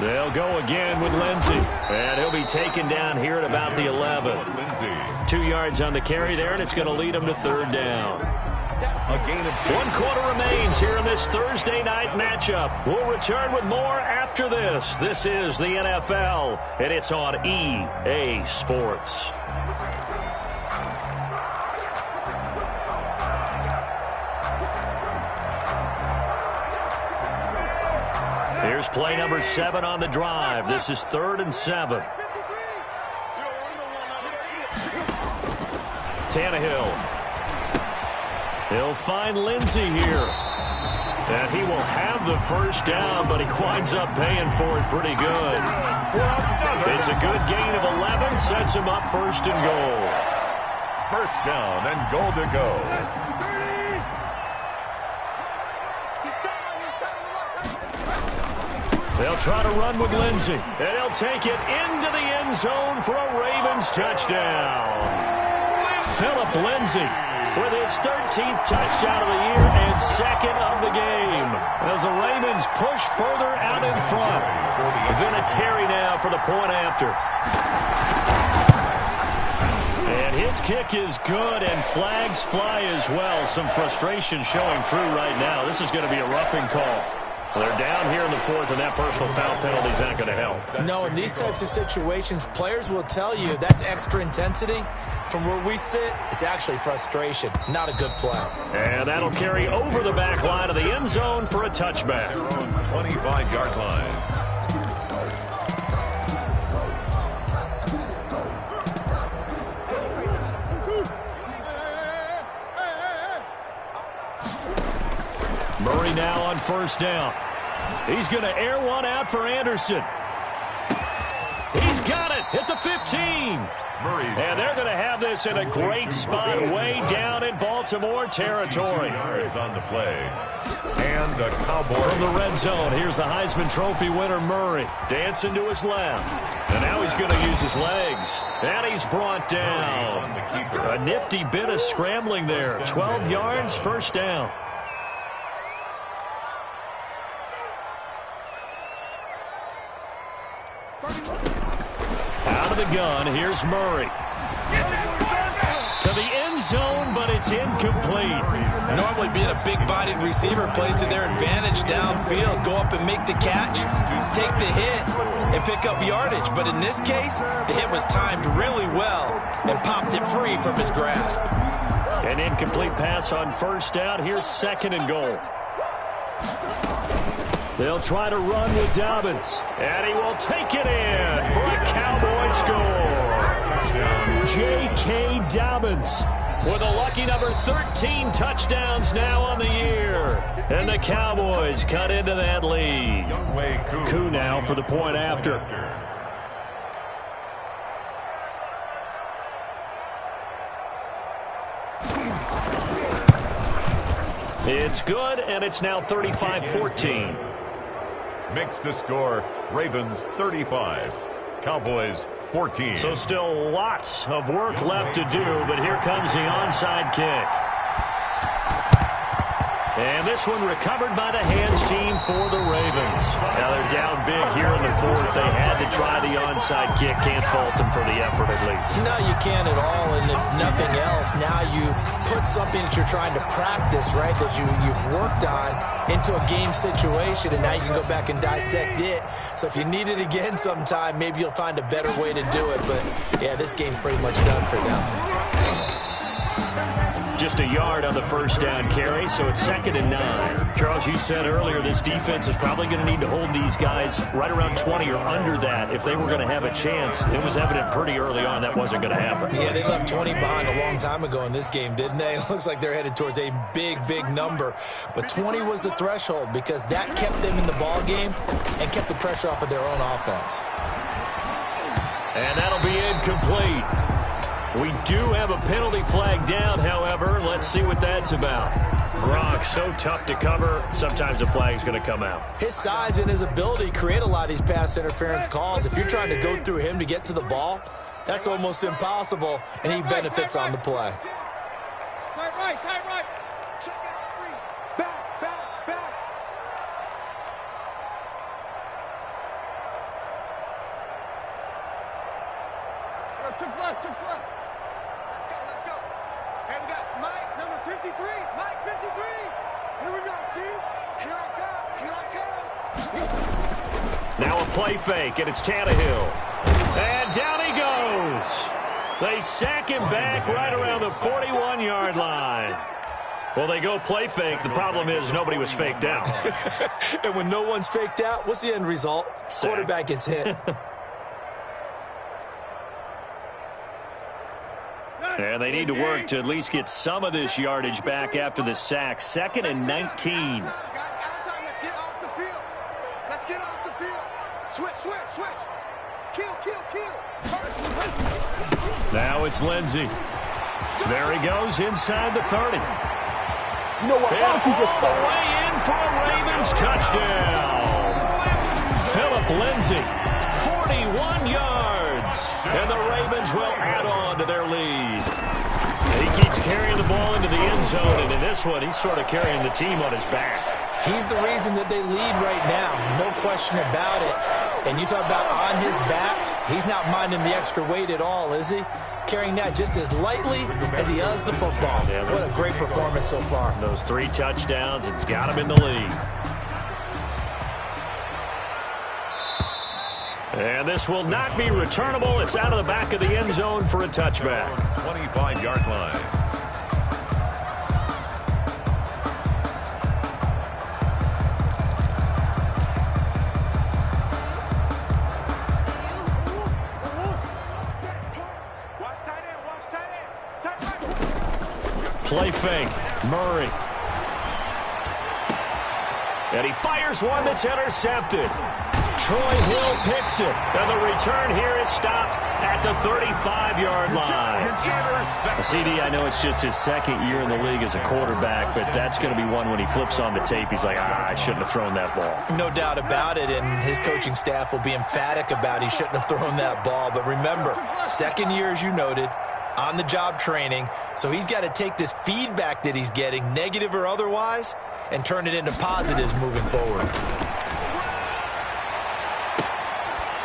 They'll go again with Lindsey. And he'll be taken down here at about the 11. 2 yards on the carry there, and it's going to lead him to 3rd down. 1 quarter remains here in this Thursday night matchup. We'll return with more after this. This is the NFL, and it's on EA Sports. Here's play number 7 on the drive. This is 3rd and 7. Tannehill. He'll find Lindsey here. And he will have the 1st down, but he winds up paying for it pretty good. It's a good gain of 11, sets him up 1st and goal. 1st down and goal to go. They'll try to run with Lindsey, and he'll take it into the end zone for a Ravens touchdown. Philip Lindsey with his 13th touchdown of the year and 2nd of the game, as the Ravens push further out in front. Vinatieri now for the point after. And his kick is good, and flags fly as well. Some frustration showing through right now. This is going to be a roughing call. Well, they're down here in the 4th, and that personal foul penalty is not going to help. No, in these types of situations, players will tell you that's extra intensity. From where we sit, it's actually frustration. Not a good play. And that'll carry over the back line of the end zone for a touchback. Their own 25-yard line. Murray now on 1st down. He's going to air one out for Anderson. He's got it at the 15. And they're going to have this in a great spot way down in Baltimore territory. Yards on the play. And the Cowboys. From the red zone, here's the Heisman Trophy winner Murray. Dancing to his left. And now he's going to use his legs. And he's brought down. A nifty bit of scrambling there. 12 yards, 1st down. gun. Here's Murray. To the end zone, but it's incomplete. Normally being a big-bodied receiver plays to their advantage downfield. Go up and make the catch, take the hit, and pick up yardage. But in this case, the hit was timed really well and popped it free from his grasp. An incomplete pass on first down. Here's 2nd and goal. They'll try to run with Dobbins. And he will take it in for a Cowboy score. J.K. Dobbins with a lucky number 13 touchdowns now on the year. And the Cowboys cut into that lead. Koo now for the point after. It's good, and it's now 35-14. Makes the score Ravens 35, Cowboys 14. So still lots of work left to do, but here comes the onside kick. And this one recovered by the hands team for the Ravens. Now they're down big here in the 4th. They had to try the onside kick. Can't fault them for the effort at least. No, you can't at all. And if nothing else, now you've put something that you're trying to practice, right, that you've worked on into a game situation, and now you can go back and dissect it. So if you need it again sometime, maybe you'll find a better way to do it. But, yeah, this game's pretty much done for them. Just a yard on the first down carry, so it's 2nd and 9. Charles, you said earlier this defense is probably going to need to hold these guys right around 20 or under that if they were going to have a chance. It was evident pretty early on that wasn't going to happen. Yeah, they left 20 behind a long time ago in this game, didn't they? It looks like they're headed towards a big, big number. But 20 was the threshold because that kept them in the ball game and kept the pressure off of their own offense. And that'll be incomplete. We do have a penalty flag down, however. Let's see what that's about. Gronk, so tough to cover. Sometimes the flag's going to come out. His size and his ability create a lot of these pass interference calls. If you're trying to go through him to get to the ball, that's almost impossible, and he benefits on the play. Tight right. Check it out, Reed. Back. Took left. Let's go. Hey, we got Mike, number 53. Mike, 53. Here we go, dude. Here I come. Now a play fake, and it's Tannehill. And down he goes. They sack him back right around the 41-yard line. Well, they go play fake. The problem is nobody was faked out. And when no one's faked out, what's the end result? Sack. Quarterback gets hit. And they need to work to at least get some of this yardage back after the sack. 2nd and 19. Let's get off the field. Switch. Kill. Now it's Lindsey. There he goes inside the 30. You know what? Why don't you just all the way in for a Ravens touchdown. Philip Lindsey, 41 yards. And the Ravens will add on to their lead. He keeps carrying the ball into the end zone, and in this one, he's sort of carrying the team on his back. He's the reason that they lead right now, no question about it. And you talk about on his back, he's not minding the extra weight at all, is he? Carrying that just as lightly as he does the football. Yeah, what a great performance so far. Those 3 touchdowns, it's got him in the lead. And this will not be returnable. It's out of the back of the end zone for a touchback. 25-yard line. Play fake. Murray. And he fires one that's intercepted. Troy Hill picks it. And the return here is stopped at the 35-yard line. CD, I know it's just his 2nd year in the league as a quarterback, but that's going to be one when he flips on the tape. He's like, I shouldn't have thrown that ball. No doubt about it, and his coaching staff will be emphatic about he shouldn't have thrown that ball. But remember, 2nd year, as you noted, on-the-job training, so he's got to take this feedback that he's getting, negative or otherwise, and turn it into positives moving forward.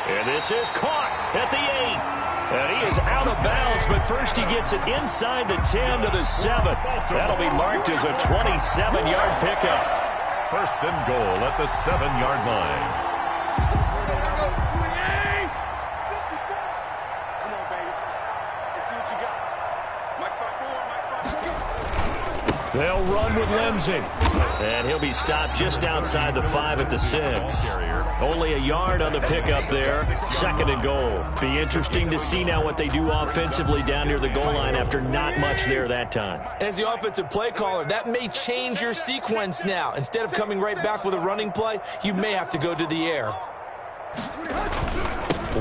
And this is caught at the 8. And he is out of bounds, but first he gets it inside the 10 to the 7. That'll be marked as a 27-yard pickup. First and goal at the 7-yard line. Come on, baby. Let's see what you got. Mike 5-4, Mike 5-4. They'll run with Lindsey. And he'll be stopped just outside the 5 at the 6. Only a yard on the pickup there. Second and goal. Be interesting to see now what they do offensively down near the goal line after not much there that time. As the offensive play caller, that may change your sequence now. Instead of coming right back with a running play, you may have to go to the air.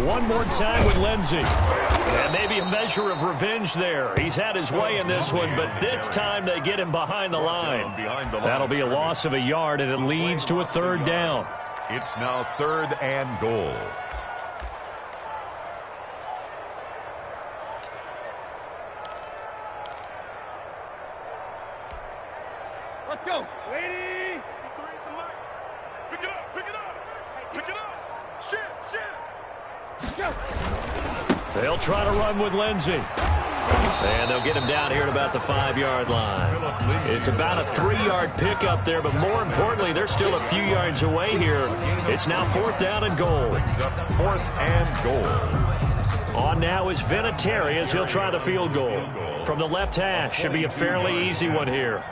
One more time with Lindsey. And maybe a measure of revenge there. He's had his way in this one, but this time they get him behind the line. That'll be a loss of a yard, and it leads to a third down. It's now 3rd and goal. Let's go. Lady. 3 is the mark. Pick it up. Pick it up. Pick it up. Shift. Go. They'll try to run with Lindsey. And they'll get him down here at about the 5-yard line. It's about a 3-yard pickup there, but more importantly, they're still a few yards away here. It's now 4th down and goal. 4th and goal. On now is Vinatieri as he'll try the field goal. From the left hash, should be a fairly easy one here.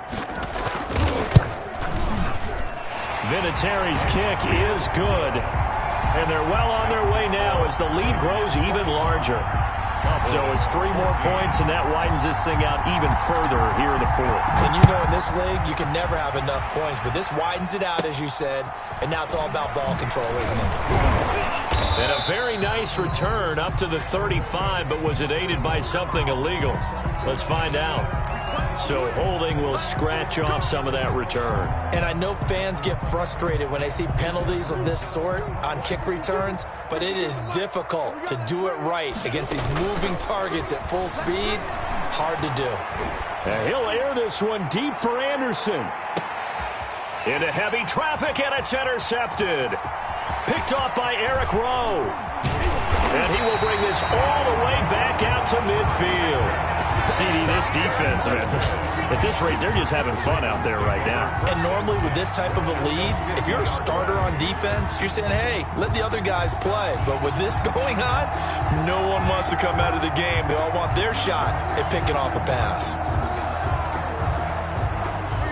Vinatieri's kick is good. And they're well on their way now as the lead grows even larger. So it's 3 more points, and that widens this thing out even further here in the 4th. And you know, in this league, you can never have enough points, but this widens it out, as you said, and now it's all about ball control, isn't it? And a very nice return up to the 35, but was it aided by something illegal? Let's find out. So holding will scratch off some of that return. And I know fans get frustrated when they see penalties of this sort on kick returns, but it is difficult to do it right against these moving targets at full speed. Hard to do. And he'll air this one deep for Anderson. Into heavy traffic, and it's intercepted. Picked off by Eric Rowe. And he will bring this all the way back out to midfield. CD, this defense, man, at this rate, they're just having fun out there right now. And normally with this type of a lead, if you're a starter on defense, you're saying, hey, let the other guys play. But with this going on, no one wants to come out of the game. They all want their shot at picking off a pass.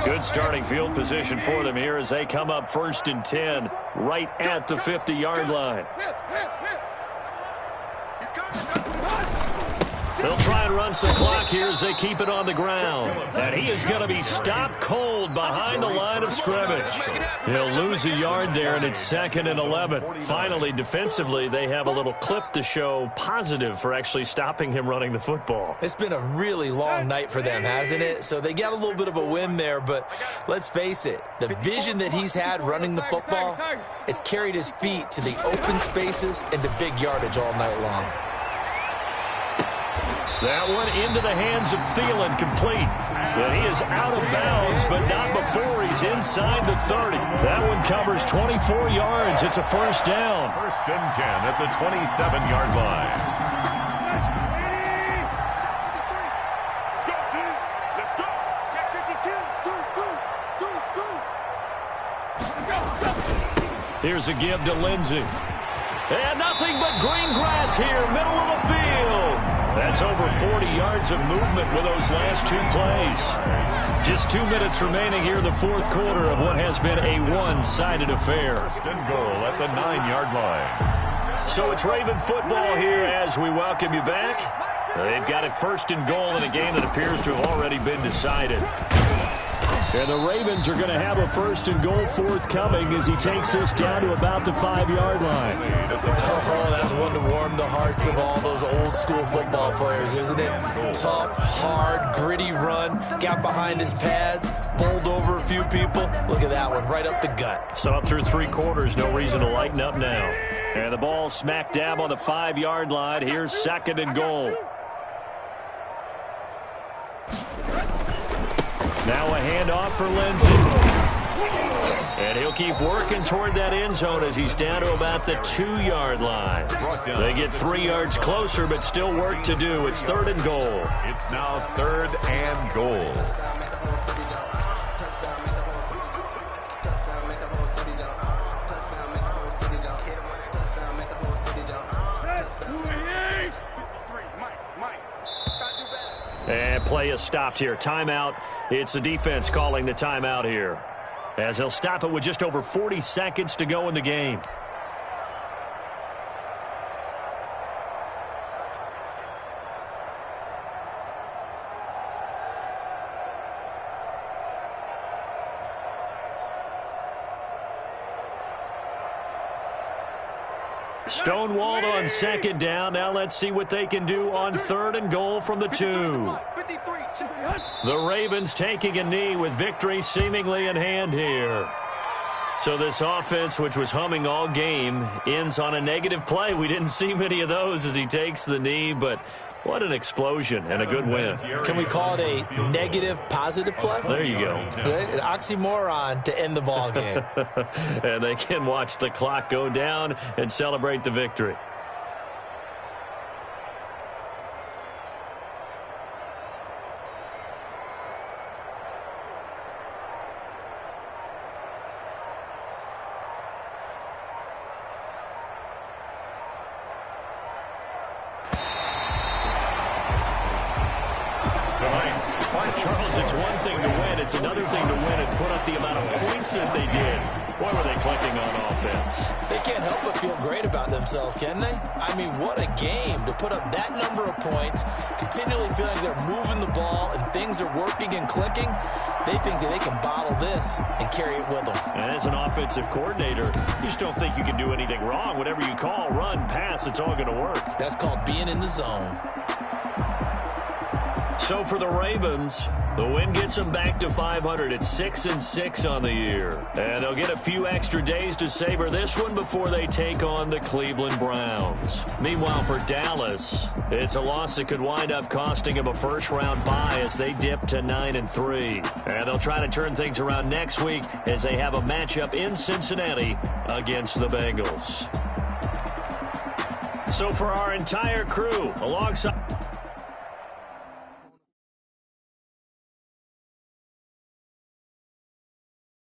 Good starting field position for them here as they come up 1st and 10, right at the 50-yard line. They'll try and run some clock here as they keep it on the ground. And he is going to be stopped cold behind the line of scrimmage. He'll lose a yard there, and it's 2nd and 11. Finally, defensively, they have a little clip to show positive for actually stopping him running the football. It's been a really long night for them, hasn't it? So they got a little bit of a win there, but let's face it, the vision that he's had running the football has carried his feet to the open spaces and to big yardage all night long. That one into the hands of Thielen, complete. But he is out of bounds, but not before he's inside the 30. That one covers 24 yards. It's a 1st down. 1st and 10 at the 27-yard line. Let's go. Check 52. Here's a give to Lindsey. And nothing but green grass here, middle of the field. That's over 40 yards of movement with those last 2 plays. Just 2 minutes remaining here in the 4th quarter of what has been a one-sided affair. 1st and goal at the 9-yard line. So it's Raven football here as we welcome you back. They've got it 1st and goal in a game that appears to have already been decided. And the Ravens are going to have a 1st and goal forthcoming as he takes this down to about the 5-yard line. Oh, that's one to warm the hearts of all those old school football players, isn't it? Tough, hard, gritty run, got behind his pads, bowled over a few people. Look at that one, right up the gut. So up through 3 quarters, no reason to lighten up now. And the ball smack dab on the 5-yard line. Here's 2nd and goal. Now a handoff for Lindsey. And he'll keep working toward that end zone as he's down to about the 2-yard line. They get 3 yards closer, but still work to do. It's 3rd and goal. It's now 3rd and goal. And play is stopped here. Timeout. It's the defense calling the timeout here, as he'll stop it with just over 40 seconds to go in the game. Stonewalled on 2nd down. Now let's see what they can do on 3rd and goal from the 2. The Ravens taking a knee with victory seemingly in hand here. So this offense, which was humming all game, ends on a negative play. We didn't see many of those as he takes the knee, but what an explosion and a good win. Can we call it a negative positive play? There you go. An oxymoron to end the ball game. And they can watch the clock go down and celebrate the victory. Charles, it's one thing to win. It's another thing to win and put up the amount of points that they did. What were they clicking on offense? They can't help but feel great about themselves, can they? I mean, what a game to put up that number of points, continually feeling like they're moving the ball and things are working and clicking. They think that they can bottle this and carry it with them. And as an offensive coordinator, you just don't think you can do anything wrong. Whatever you call, run, pass, it's all going to work. That's called being in the zone. So for the Ravens, the win gets them back to 500 at 6-6 on the year. And they'll get a few extra days to savor this one before they take on the Cleveland Browns. Meanwhile, for Dallas, it's a loss that could wind up costing them a first-round bye as they dip to 9-3. And they'll try to turn things around next week as they have a matchup in Cincinnati against the Bengals. So for our entire crew, alongside